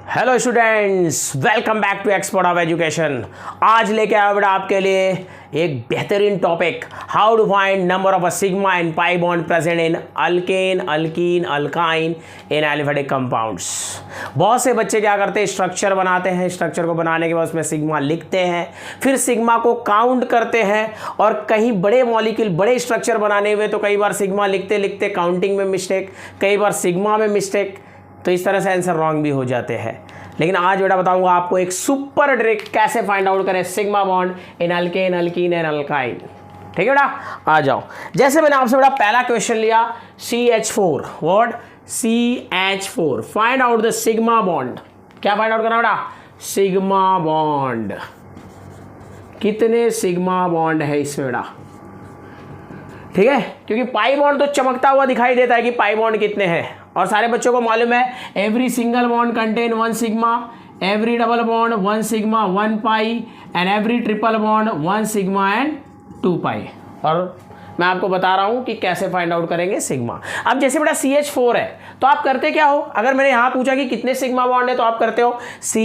Hello students, welcome back to expert of education. आज लेके आया बेटा आपके लिए एक बेहतरीन topic, how to find number of a sigma and pi bond present in alkane, alkene, alkyne in aliphatic compounds. बहुत से बच्चे क्या करते हैं, स्ट्रक्चर बनाते हैं, स्ट्रक्चर को बनाने के बाद उसमें सिग्मा लिखते हैं, फिर सिग्मा को काउंट करते हैं और कहीं बड़े मॉलिक्यूल, बड़े स्ट्रक्चर बनाने हुए तो कई बार सिग्मा लिखते लिखते काउंटिंग में मिस्टेक, कई बार सिग्मा में मिस्टेक, तो इस तरह से आंसर रॉन्ग भी हो जाते हैं। लेकिन आज बेटा बताऊंगा आपको एक सुपर ट्रिक कैसे फाइंड आउट करें sigma bond in alkane, alkyne and alkyne. ठीक है बेटा, आ जाओ। जैसे मैंने आपसे बेटा पहला क्वेश्चन लिया CH4, what CH4, find out the sigma bond. क्या फाइंड आउट करना बेटा? Sigma bond. कितने सिग्मा बॉन्ड है इसमें बेटा? ठीक है, क्योंकि पाई बॉन्ड तो चमकता हुआ दिखाई देता है कि पाई बॉन्ड कितने हैं, और सारे बच्चों को मालूम है every single bond contain 1 sigma, every double bond 1 sigma 1 pi and every triple bond 1 sigma and 2 पाई। और मैं आपको बता रहा हूं कि कैसे फाइंड आउट करेंगे सिग्मा। अब जैसे बेटा CH4 है तो आप करते क्या हो, अगर मैंने यहां पूछा कि कितने सिग्मा बॉन्ड है तो आप करते हो C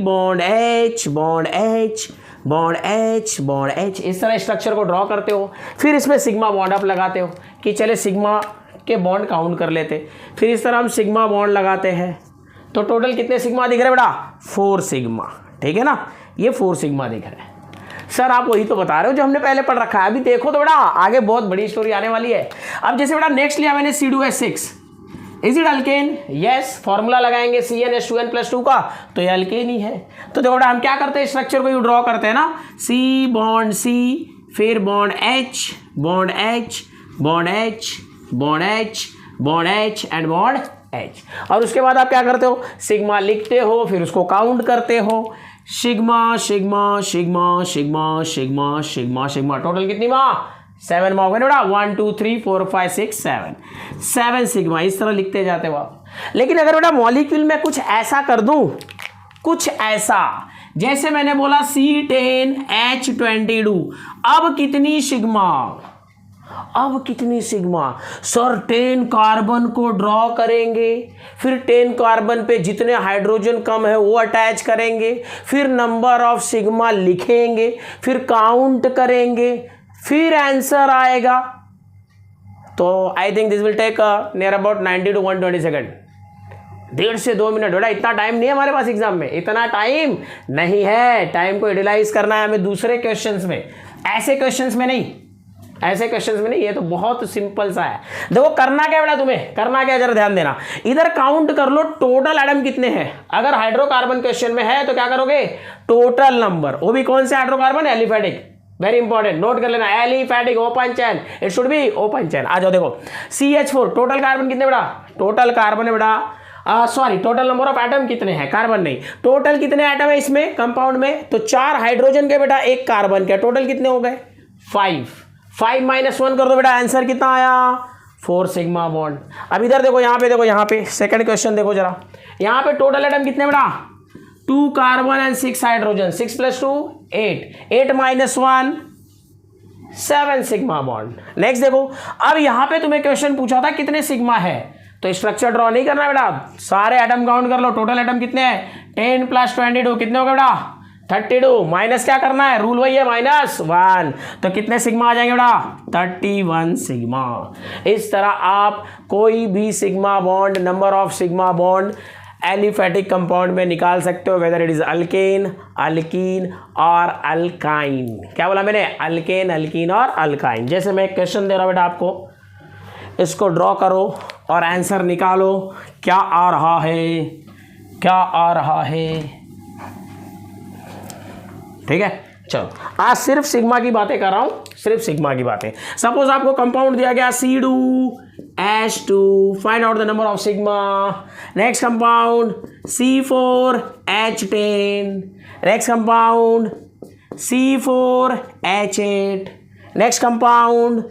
bond H bond H bond H bond H, इस तरह स्ट्रक्चर को ड्रॉ करते हो, फिर इसमें सिग्मा बॉन्ड अप लगाते हो कि चले सिग्मा के बॉन्ड काउंट कर लेते, फिर इस तरह हम सिग्मा बॉन्ड लगाते हैं तो टोटल कितने सिग्मा दिख रहे हैं बेटा? 4 सिग्मा। ठीक है ना, ये 4 सिग्मा दिख रहे हैं। सर आप वही तो बता रहे हो जो हमने पहले पढ़ रखा है। अभी देखो तो बेटा आगे बहुत बड़ी स्टोरी आने वाली है। अब जैसे बेटा नेक्स्ट लिया मैंने C2H6, is it alkane? Yes, formula लगाएंगे CnH2n+2 का, तो ये अल्केन ही है। तो देखो बेटा हम क्या करते हैं, स्ट्रक्चर को यू ड्रॉ करते हैं ना, C बॉन्ड C, फिर bond H bond H bond H bond H bond H and bond H, और उसके बाद आप क्या करते हो, सिग्मा लिखते हो, फिर उसको काउंट करते हो, sigma sigma sigma sigma sigma sigma sigma, total कितनी माँ? 7 माँ हो गए बेटा, 1 2 3 4 5 6 7 सिग्मा, इस तरह लिखते जाते हो आप। लेकिन अगर बेटा मॉलिक्यूल में कुछ ऐसा कर दूं, कुछ ऐसा जैसे मैंने बोला C10H22, अब कितनी सिग्मा? अब कितनी सिग्मा? सर 10 कार्बन को ड्रॉ करेंगे, फिर 10 कार्बन पे जितने हाइड्रोजन कम है वो अटैच करेंगे, फिर नंबर ऑफ सिग्मा लिखेंगे, फिर काउंट करेंगे, फिर आंसर आएगा। तो I think this will take near about 90 to 120 second, 1.5 से 2 मिनट। बेटा इतना टाइम नहीं है हमारे पास एग्जाम में, इतना टाइम नहीं है। टाइम को यूटिलाइज करना है हमें दूसरे क्वेश्चंस में, ऐसे क्वेश्चंस में नहीं, ऐसे क्वेश्चंस में नहीं। ये तो बहुत सिंपल सा है। देखो करना क्या बेटा, तुम्हें करना क्या, जरा ध्यान देना। इधर काउंट कर लो टोटल एटम कितने हैं। अगर हाइड्रोकार्बन क्वेश्चन में है तो क्या करोगे, टोटल नंबर, वो भी कौन से hydrocarbon? Aliphatic, very important, note कर लेना, aliphatic open chain, it should be open chain. आ जाओ देखो CH4, टोटल कार्बन कितने बेटा? टोटल कार्बन है बेटा, sorry total number of atom कितने हैं, कार्बन नहीं, टोटल कितने एटम है इसमें कंपाउंड में? तो 4 हाइड्रोजन के बेटा, 1 कार्बन के, टोटल कितने हो गए? 5 -1 कर दो बेटा, आंसर कितना आया? 4 सिग्मा बॉन्ड। अब इधर देखो, यहाँ पे देखो, यहाँ पे सेकंड क्वेश्चन देखो जरा, यहाँ पे टोटल एटम कितने बेटा? 2 carbon and 6 hydrogen, 6 + 2 8, 8 - 1 7 sigma bond. Next देखो, अब यहाँ पे तुम्हें क्वेश्चन पूछा था कितने सिग्मा है, तो स्ट्रक्चर ड्रॉ नहीं करना बेटा, सारे एटम काउंट कर लो। टोटल एटम कितने हैं? 10 + 22 कितने हो गए बेटा? 32, माइनस क्या करना है, रूल वही है -1, तो कितने सिग्मा आ जाएंगे बेटा? 31 सिग्मा। इस तरह आप कोई भी sigma bond, number of sigma bond aliphatic compound में निकाल सकते हो, whether it is alkane, alkyne और अल्काइन। क्या बोला मैंने? अल्केन, अल्कीन और अल्काइन। जैसे मैं एक क्वेश्चन दे रहा हूं बेटा आपको, इसको ड्रॉ करो और आंसर निकालो, क्या आ रहा है, क्या आ रहा है। ठीक है, चलो आज सिर्फ सिग्मा की बातें कर रहा हूं, सिर्फ सिग्मा की बातें। सपोज आपको कंपाउंड दिया गया C2H2, find out the number of sigma. Next compound C4H10, next compound C4H8, next compound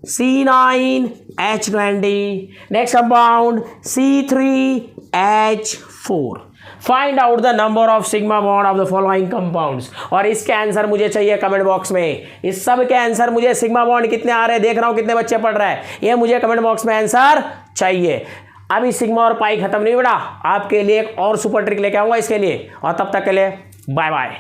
C9H20, next compound C3H4। Find out the number of sigma bond of the following compounds. और इसके answer मुझे चाहिए comment box में। इस सब के answer मुझे, sigma bond कितने आ रहे हैं, देख रहा हूं कितने बच्चे पढ़ रहे हैं, ये मुझे कमेंट बॉक्स में आंसर चाहिए। अभी सिग्मा और पाई खत्म नहीं बेटा, आपके लिए एक और सुपर ट्रिक लेके आऊंगा इसके लिए, और तब तक के लिए बाय बाय।